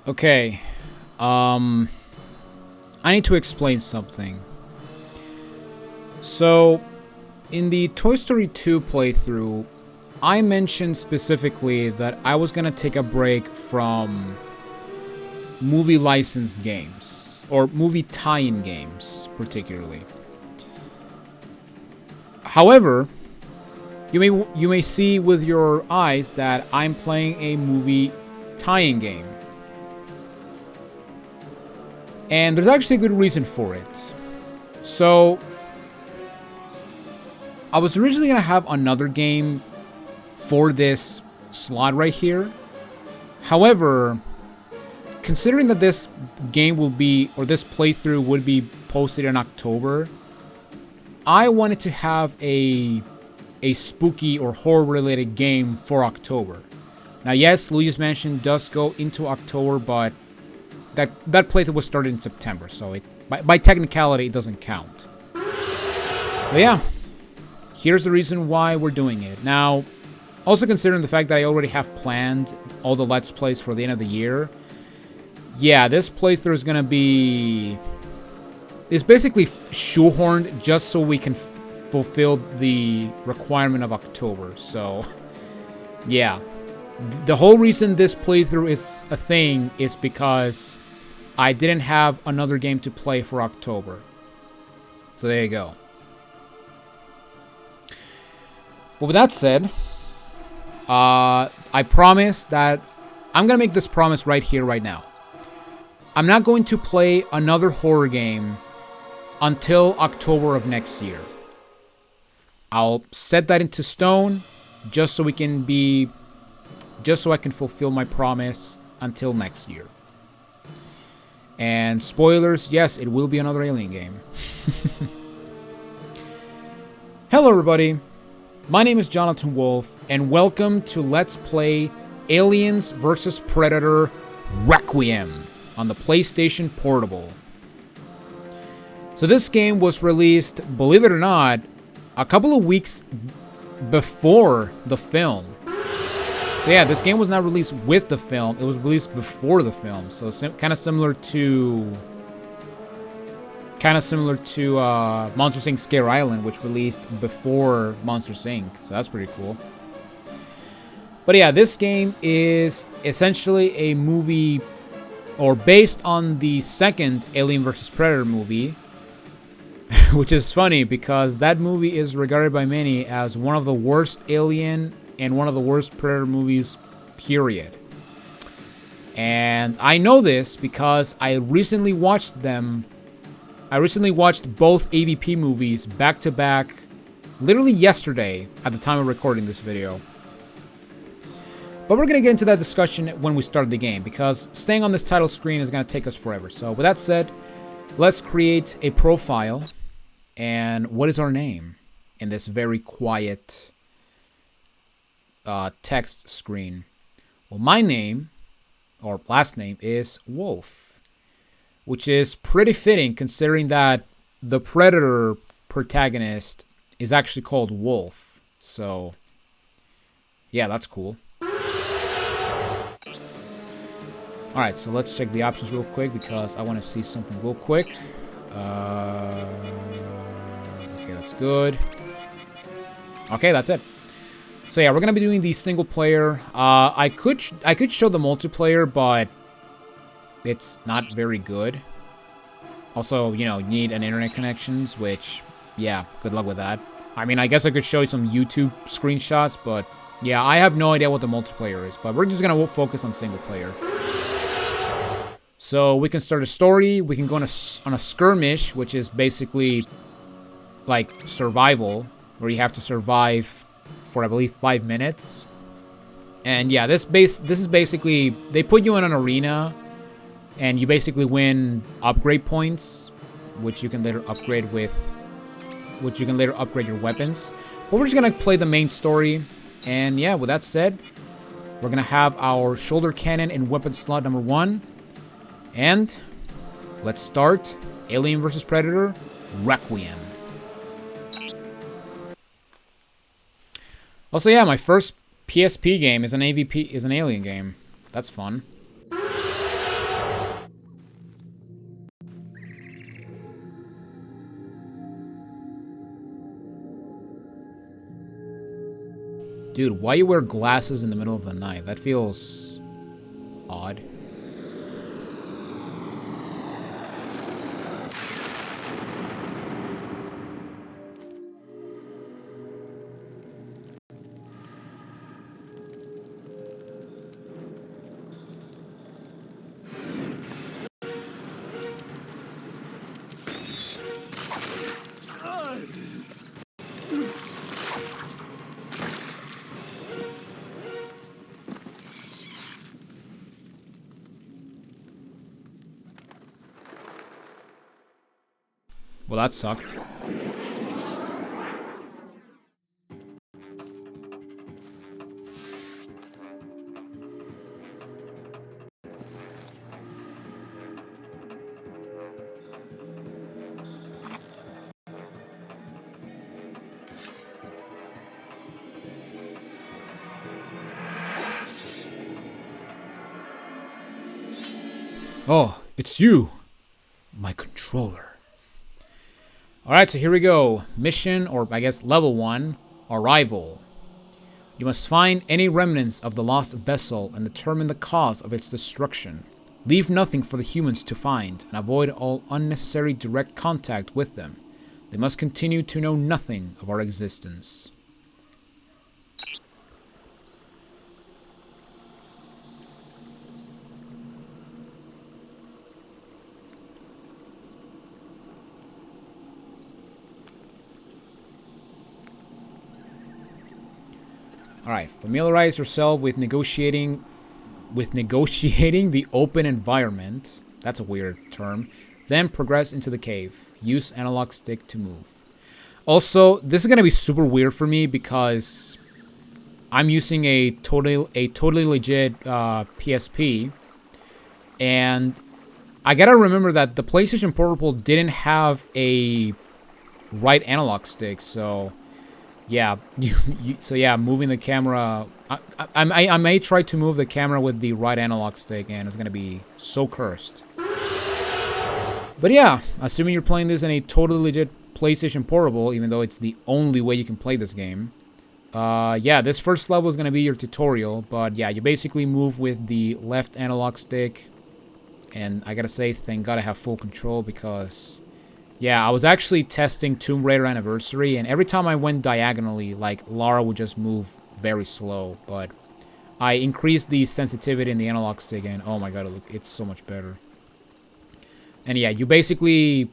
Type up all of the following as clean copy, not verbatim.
Okay. I need to explain something. So, in the Toy Story 2 playthrough, I mentioned specifically that I was gonna take a break from movie licensed games, or movie tie-in games, particularly. However, you may see with your eyes that I'm playing a movie tie-in game. And there's actually a good reason for it. So, I was originally going to have another game for this slot right here. However, considering that this game will be, or this playthrough would be posted in October, I wanted to have a spooky or horror related game for October. Now, yes, Luigi's Mansion does go into October, but that playthrough was started in September, so it by technicality it doesn't count. So yeah, here's the reason why we're doing it. Now, also considering the fact that I already have planned all the Let's Plays for the end of the year, yeah, this playthrough is gonna be... It's basically shoehorned just so we can fulfill the requirement of October, so... Yeah. The whole reason this playthrough is a thing is because I didn't have another game to play for October. So there you go. Well, with that said, I promise that I'm going to make this promise right here, right now. I'm not going to play another horror game until October of next year. I'll set that into stone just so we can be... Just so I can fulfill my promise until next year. And spoilers, yes, it will be another Alien game. Hello everybody, my name is Jonathan Wolf, and welcome to Let's Play Aliens vs. Predator Requiem on the PlayStation Portable. So this game was released, believe it or not, a couple of weeks before the film. So yeah, this game was not released with the film, it was released before the film. So kind of similar to Monsters Inc. Scare Island, which released before Monsters Inc. So that's pretty cool. But yeah, this game is essentially a movie, or based on the second Alien vs. Predator movie, which is funny because that movie is regarded by many as one of the worst Alien and one of the worst Predator movies, period. And I know this because I recently watched them. I recently watched both AVP movies back to back, literally yesterday at the time of recording this video. But we're going to get into that discussion when we start the game, because staying on this title screen is going to take us forever. So with that said, let's create a profile. And what is our name in this very quiet text screen? Well, my name, or last name, is Wolf, which is pretty fitting considering that the Predator protagonist is actually called Wolf. So, yeah, that's cool. Alright, so let's check the options real quick because I want to see something real quick. Okay, that's good. Okay, that's it. So yeah, we're gonna be doing the single player. I could show the multiplayer, but it's not very good. Also, you know, you need an internet connections, which, yeah, good luck with that. I mean, I guess I could show you some YouTube screenshots, but yeah, I have no idea what the multiplayer is. But we're just gonna focus on single player. So we can start a story. We can go on a skirmish, which is basically like survival, where you have to survive for, I believe, 5 minutes. And yeah, this is basically, they put you in an arena and you basically win upgrade points, which you can later upgrade your weapons. But we're just gonna play the main story. And yeah, with that said, we're gonna have our shoulder cannon in weapon slot number 1. And let's start Alien vs. Predator Requiem. Also, yeah, my first PSP game is an Alien game. That's fun. Dude, why you wear glasses in the middle of the night? That feels odd. Well, that sucked. Oh, it's you, my controller. Alright, so here we go. Mission, or I guess level 1, Arrival. You must find any remnants of the lost vessel and determine the cause of its destruction. Leave nothing for the humans to find, and avoid all unnecessary direct contact with them. They must continue to know nothing of our existence. Alright, familiarize yourself with negotiating the open environment. That's a weird term. Then progress into the cave. Use analog stick to move. Also, this is gonna be super weird for me because I'm using a totally legit PSP, and I gotta remember that the PlayStation Portable didn't have a right analog stick, so. Yeah, moving the camera. I may try to move the camera with the right analog stick, and it's gonna be so cursed. But yeah, assuming you're playing this in a totally legit PlayStation Portable, even though it's the only way you can play this game. Yeah, this first level is gonna be your tutorial, but yeah, you basically move with the left analog stick, and I gotta say, thank God I have full control because. Yeah, I was actually testing Tomb Raider Anniversary, and every time I went diagonally, like, Lara would just move very slow, but I increased the sensitivity in the analog stick, and oh my god, it's so much better. And yeah, you basically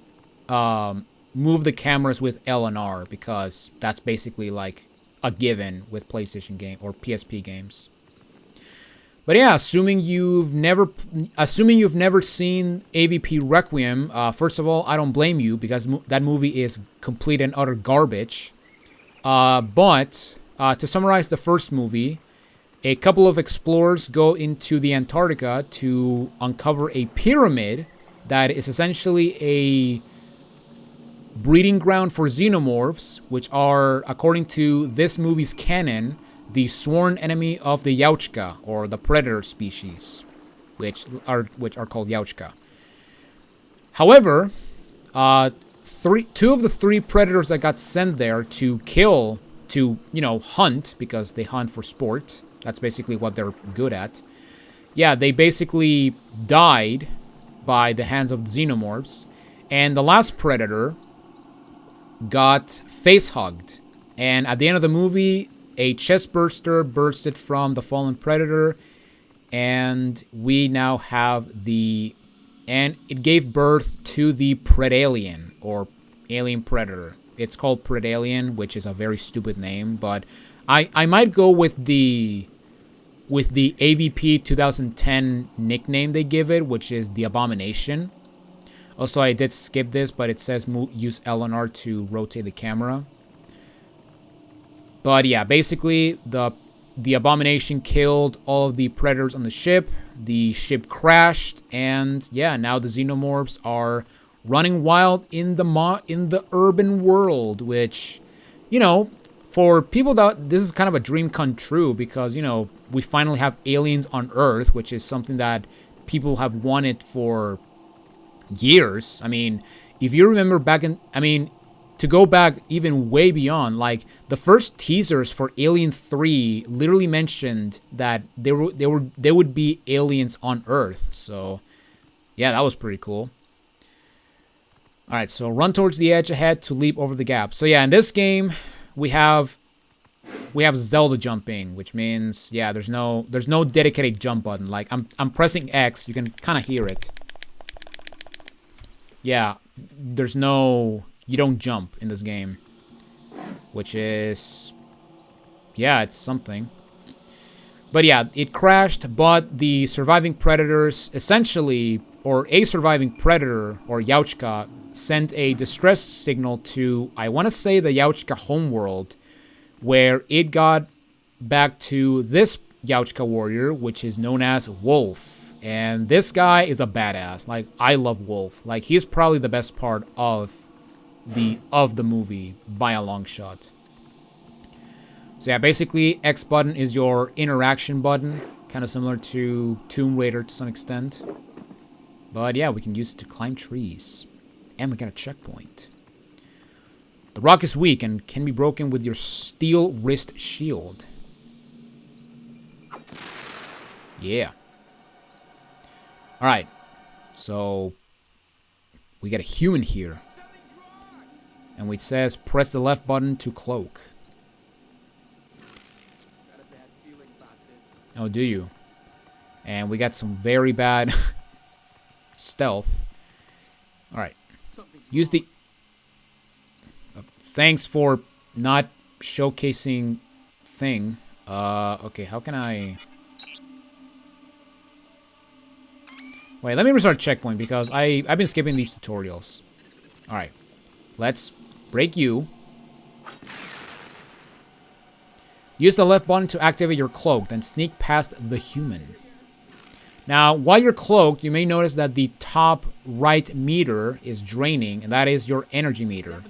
move the cameras with L and R, because that's basically, like, a given with PlayStation game or PSP games. But yeah, assuming you've never seen AVP Requiem, first of all, I don't blame you because that movie is complete and utter garbage. But to summarize the first movie, a couple of explorers go into the Antarctica to uncover a pyramid that is essentially a breeding ground for xenomorphs, which are, according to this movie's canon, the sworn enemy of the Yautja, or the predator species, which are called Yautja. However, two of the three predators that got sent there to hunt, because they hunt for sport. That's basically what they're good at. Yeah, they basically died by the hands of the xenomorphs, and the last predator got face-hugged. And at the end of the movie, a chest burster bursted from the fallen predator, and we now have and it gave birth to the Predalien, or alien predator. It's called Predalien, which is a very stupid name, but I might go with the AVP 2010 nickname they give it, which is the Abomination. Also, I did skip this, but it says use L and R to rotate the camera. But yeah, basically, the Abomination killed all of the predators on the ship. The ship crashed, and yeah, now the xenomorphs are running wild in the urban world, which, for people that this is kind of a dream come true, because, we finally have aliens on Earth, which is something that people have wanted for years. I mean, if you remember to go back even way beyond, like the first teasers for Alien 3 literally mentioned that there would be aliens on Earth. So yeah, that was pretty cool. All right, so run towards the edge ahead to leap over the gap. So yeah, in this game we have Zelda jumping, which means yeah, there's no dedicated jump button. Like I'm pressing X, you can kind of hear it. Yeah, you don't jump in this game, which is, yeah, it's something. But yeah, it crashed, but the surviving predators essentially, or a surviving predator, or Yauchka, sent a distress signal to, I want to say, the Yauchka homeworld, where it got back to this Yauchka warrior, which is known as Wolf. And this guy is a badass. Like, I love Wolf. Like, he's probably the best part of the movie by a long shot. So yeah, basically X button is your interaction button, kind of similar to Tomb Raider to some extent. But yeah, we can use it to climb trees. And we got a checkpoint. The rock is weak and can be broken with your steel wrist shield. Yeah. Alright. So we got a human here. And it says press the left button to cloak. Oh, do you? And we got some very bad stealth. Alright. Use the... thanks for not showcasing thing. Okay, how can I... Wait, let me restart checkpoint because I've been skipping these tutorials. Alright. Let's break you. Use the left button to activate your cloak, then sneak past the human. Now, while you're cloaked, you may notice that the top right meter is draining, and that is your energy meter.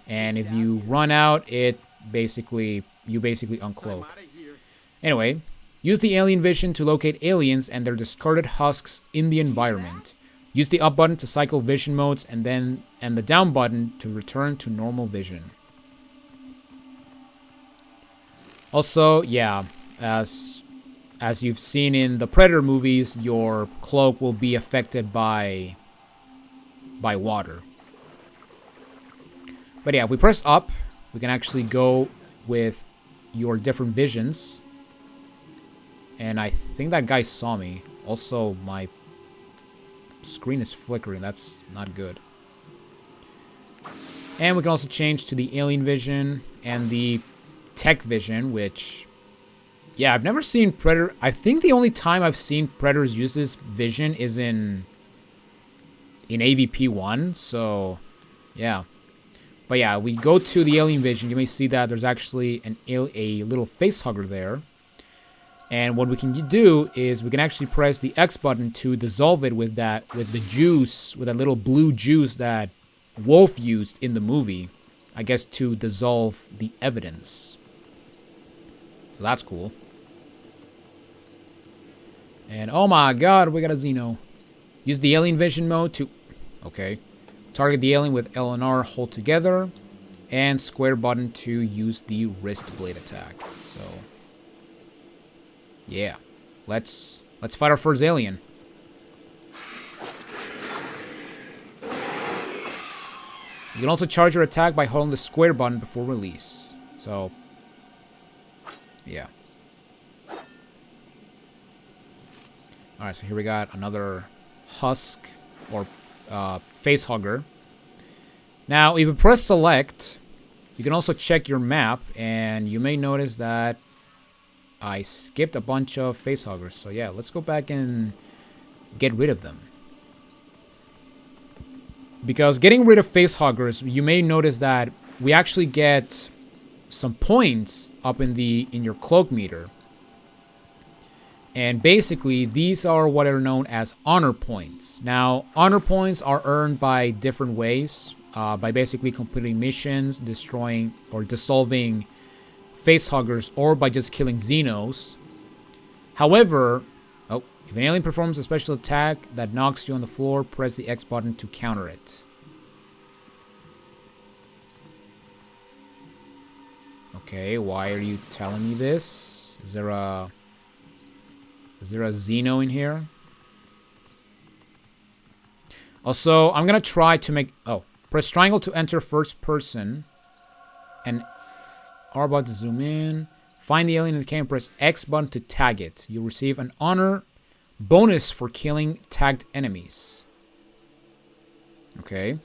And if you run out, you basically uncloak. Anyway, use the alien vision to locate aliens and their discarded husks in the environment. Use the up button to cycle vision modes, and the down button to return to normal vision. Also, yeah, as you've seen in the Predator movies, your cloak will be affected by water. But yeah, if we press up, we can actually go with your different visions. And I think that guy saw me. Also, my screen is flickering. That's not good. And we can also change to the alien vision and the tech vision, which, yeah, I've never seen Predator. I think the only time I've seen Predators use this vision is in AVP 1. So, yeah. But yeah, we go to the alien vision. You may see that there's actually a little face hugger there. And what we can do is we can actually press the X button to dissolve it with that little blue juice that Wolf used in the movie, I guess, to dissolve the evidence. So that's cool. And oh my god, we got a Xeno. Use the alien vision mode to... okay. Target the alien with L and R, hold together. And square button to use the wrist blade attack. So... yeah. Let's fight our first alien. You can also charge your attack by holding the square button before release. So... yeah. Alright, so here we got another husk, or face hugger. Now, if you press select, you can also check your map, and you may notice that I skipped a bunch of face huggers. So yeah, let's go back and get rid of them. Because getting rid of face huggers, you may notice that we actually get some points up in your cloak meter. And basically, these are what are known as honor points. Now, honor points are earned by different ways. By basically completing missions, destroying or dissolving face huggers, or by just killing Xenos. However, if an alien performs a special attack that knocks you on the floor, press the X button to counter it. Okay, why are you telling me this? Is there a Xeno in here? Also, I'm gonna try to make... Oh, press triangle to enter first person. And R button to zoom in. Find the alien in the cave and press X button to tag it. You'll receive an honor bonus for killing tagged enemies. Okay.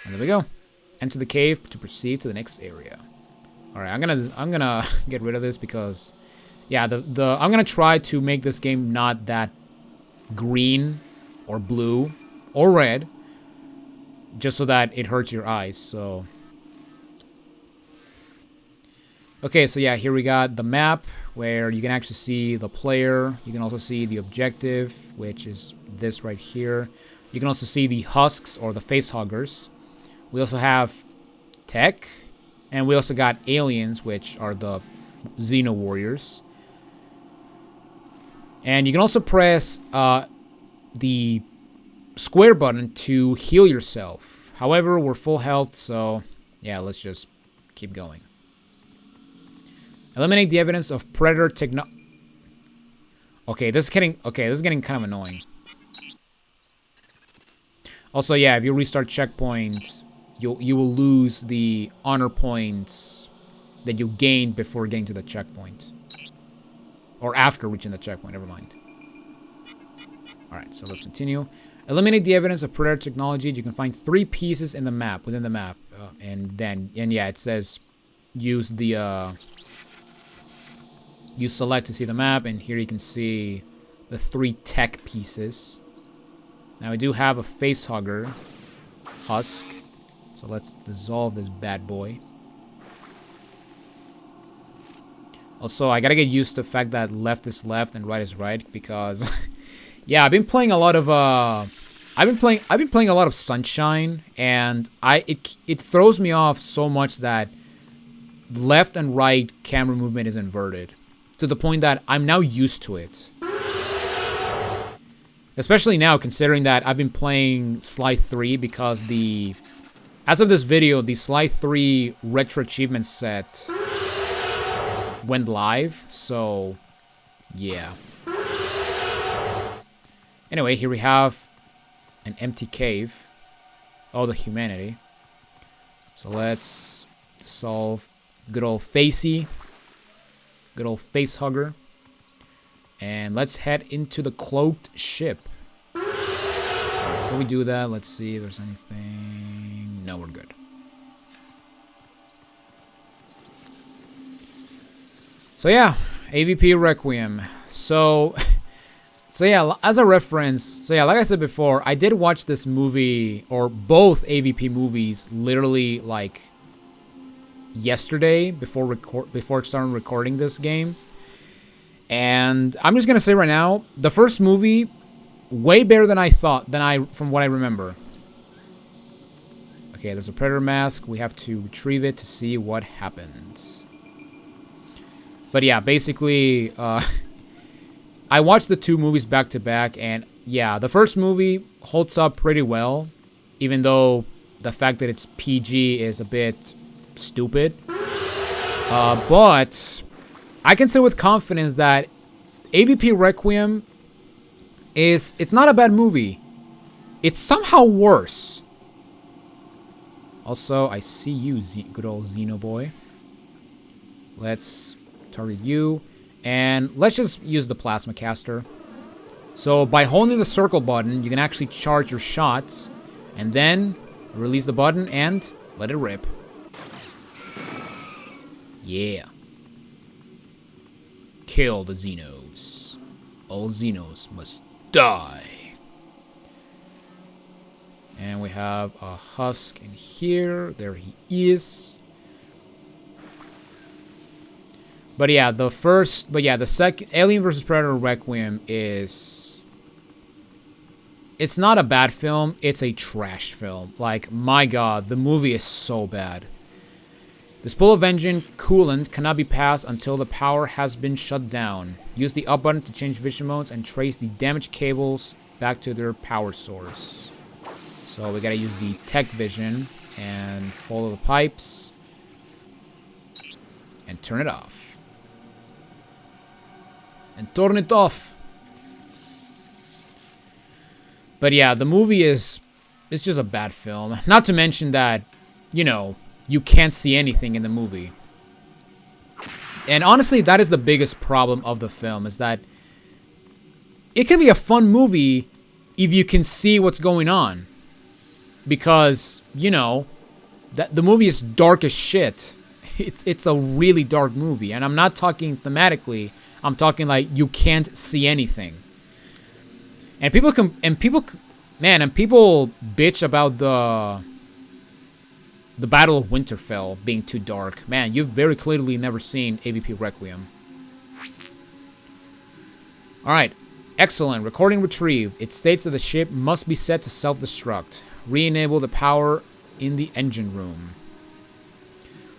And there we go. Enter the cave to proceed to the next area. All right, I'm gonna get rid of this because, yeah, I'm gonna try to make this game not that green or blue or red, just so that it hurts your eyes. So, okay, so yeah, here we got the map where you can actually see the player. You can also see the objective, which is this right here. You can also see the husks or the face huggers. We also have tech, and we also got aliens, which are the Xeno warriors. And you can also press the square button to heal yourself. However, we're full health, so yeah, let's just keep going. Eliminate the evidence of predator Okay, this is getting kind of annoying. Also, yeah, if you restart checkpoints, you will lose the honor points that you gained before getting to the checkpoint. Or after reaching the checkpoint, never mind. Alright, so let's continue. Eliminate the evidence of predator technology. You can find 3 pieces in the map, within the map. And yeah, it says use the, you select to see the map, and here you can see the 3 tech pieces. Now we do have a face hugger, husk. So let's dissolve this bad boy. Also, I gotta get used to the fact that left is left and right is right, because yeah, I've been playing a lot of I've been playing a lot of Sunshine, and it throws me off so much that left and right camera movement is inverted to the point that I'm now used to it. Especially now, considering that I've been playing Sly 3, because as of this video, the Sly 3 Retro Achievement set went live, so yeah. Anyway, here we have an empty cave. Oh, the humanity. So let's solve good old Facey. Good old face hugger. And let's head into the cloaked ship. Before we do that, let's see if there's anything. No, we're good. So yeah, AVP Requiem. So yeah, as a reference, so yeah, like I said before, I did watch this movie, or both AVP movies, literally like yesterday before starting recording this game. And I'm just gonna say right now, the first movie, way better than I thought, from what I remember. Okay, there's a predator mask. We have to retrieve it to see what happens. But yeah, basically, I watched the 2 movies back to back, and yeah, the first movie holds up pretty well, even though the fact that it's PG is a bit stupid. But I can say with confidence that AVP Requiem it's not a bad movie. It's somehow worse. Also, I see you, good old Xeno boy. Let's target you. And let's just use the plasma caster. So by holding the circle button, you can actually charge your shots. And then release the button and let it rip. Yeah. Kill the Xenos. All Xenos must die. And we have a husk in here. There he is. But yeah, the second Alien vs. Predator Requiem is... It's not a bad film, it's a trash film. Like, my god, the movie is so bad. The spool of engine coolant cannot be passed until the power has been shut down. Use the up button to change vision modes and trace the damaged cables back to their power source. So we gotta use the tech vision and follow the pipes and turn it off. And turn it off. But yeah, the movie it's just a bad film. Not to mention that, you know, you can't see anything in the movie. And honestly, that is the biggest problem of the film, is that it can be a fun movie if you can see what's going on. Because, you know, that the movie is dark as shit. It's a really dark movie. And I'm not talking thematically. I'm talking like you can't see anything. And people bitch about the Battle of Winterfell being too dark. Man, you've very clearly never seen AVP Requiem. Alright. Excellent. Recording retrieved. It states that the ship must be set to self-destruct. Re-enable the power in the engine room.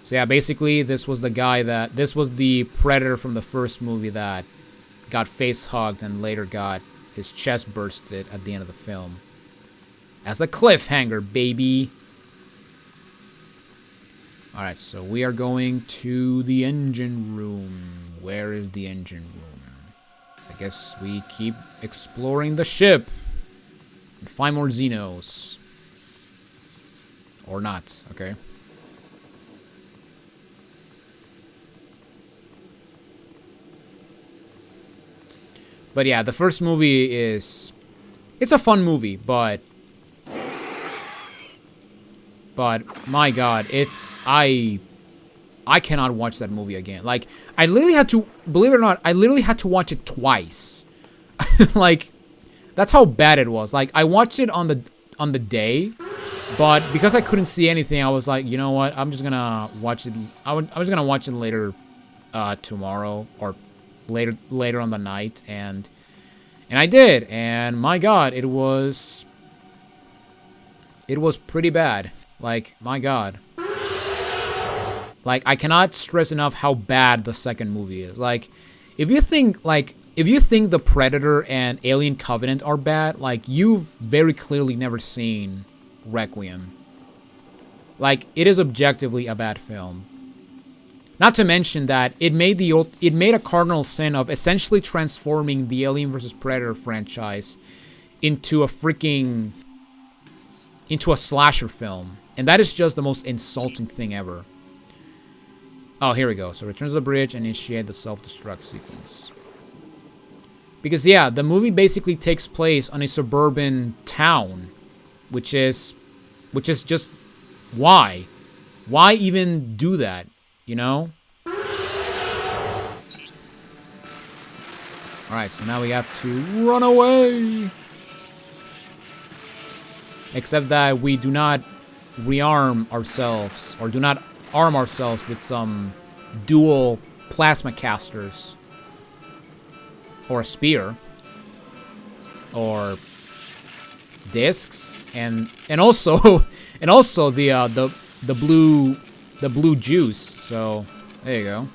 So yeah, basically this was the Predator from the first movie that got face-hugged and later got his chest bursted at the end of the film. As a cliffhanger, baby. Alright, so we are going to the engine room. Where is the engine room? I guess we keep exploring the ship. And find more Xenos. Or not, okay. But yeah, the first movie it's a fun movie, but my god, I cannot watch that movie again. Like, I literally had to, believe it or not, I literally had to watch it twice. Like, that's how bad it was. Like, I watched it on the day, but because I couldn't see anything, I was like, you know what? I'm just gonna watch it. I was gonna watch it later, tomorrow or later on the night, and I did, and my god, it was pretty bad. Like, my god. Like, I cannot stress enough how bad the second movie is. Like, if you think The Predator and Alien Covenant are bad, like, you've very clearly never seen Requiem. Like, it is objectively a bad film. Not to mention that it made a cardinal sin of essentially transforming the Alien vs. Predator franchise into a slasher film. And that is just the most insulting thing ever. Oh, here we go. So return to the bridge and initiate the self-destruct sequence. Because yeah, the movie basically takes place on a suburban town, which is just why? Why even do that? You know? Alright, so now we have to run away. Except that we do not rearm ourselves, or do not arm ourselves with some dual plasma casters. Or a spear. Or discs. And also the blue juice. So there you go.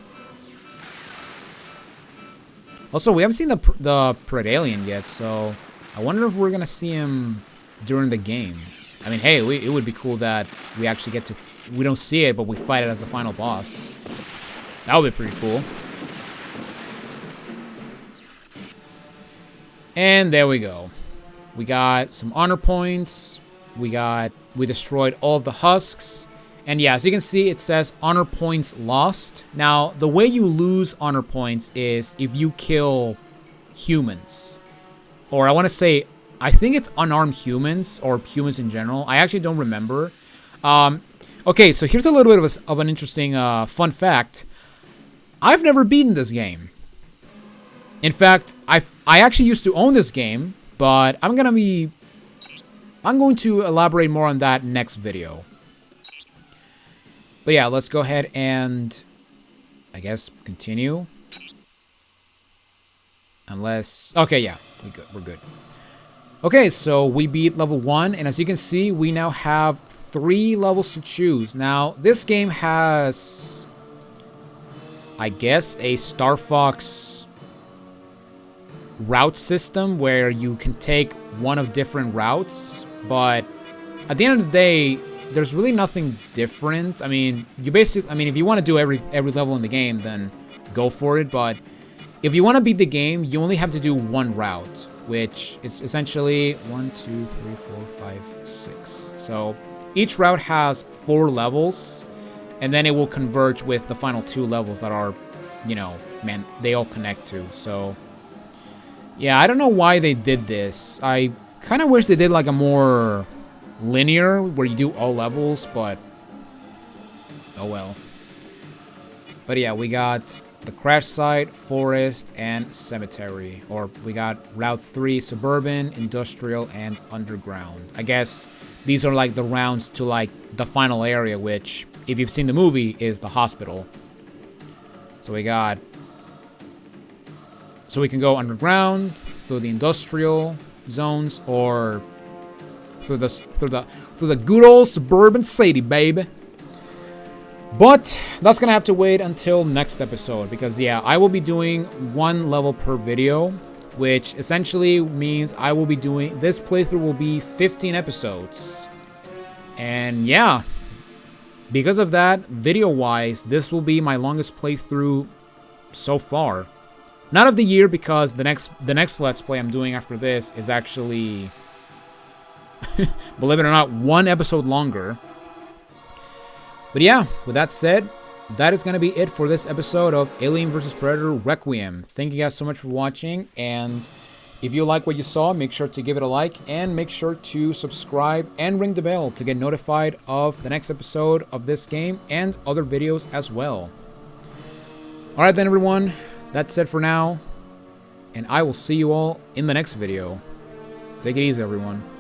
Also, we haven't seen the Predalien yet, so I wonder if we're gonna see him during the game. I mean, hey, it would be cool that we actually get to... We don't see it, but we fight it as the final boss. That would be pretty cool. And there we go. We got some honor points. We destroyed all of the husks. And yeah, as you can see, it says honor points lost. Now, the way you lose honor points is if you kill humans. Or I want to say... I think it's unarmed humans, or humans in general. I actually don't remember. Okay, so here's a little bit of an interesting fun fact. I've never beaten this game. In fact, I actually used to own this game, but I'm going to elaborate more on that next video. But yeah, let's go ahead and, I guess, continue. Unless... Okay, yeah, we're good. Okay, so we beat level 1, and as you can see, we now have 3 levels to choose. Now, this game has, I guess, a Star Fox route system where you can take one of different routes, but at the end of the day, there's really nothing different. I mean, if you want to do every level in the game, then go for it, but if you want to beat the game, you only have to do one route, which is essentially 1, 2, 3, 4, 5, 6. So each route has 4 levels, and then it will converge with the final 2 levels that are, you know, man, they all connect to. So yeah, I don't know why they did this. I kind of wish they did like a more linear where you do all levels, but oh well. But yeah, we got the crash site, forest, and cemetery. Or we got Route 3, suburban, industrial, and underground. I guess these are like the rounds to like the final area, which, if you've seen the movie, is the hospital. So we got... So we can go underground, through the industrial zones, or through the good old suburban city, baby. But that's gonna have to wait until next episode, because yeah, I will be doing 1 level per video, which essentially means I will be doing, this playthrough will be 15 episodes. And yeah, because of that, video wise, this will be my longest playthrough so far. Not of the year, because the next Let's Play I'm doing after this is actually believe it or not, 1 episode longer. But yeah, with that said, that is going to be it for this episode of Alien vs. Predator Requiem. Thank you guys so much for watching, and if you like what you saw, make sure to give it a like, and make sure to subscribe and ring the bell to get notified of the next episode of this game and other videos as well. Alright then everyone, that's it for now, and I will see you all in the next video. Take it easy everyone.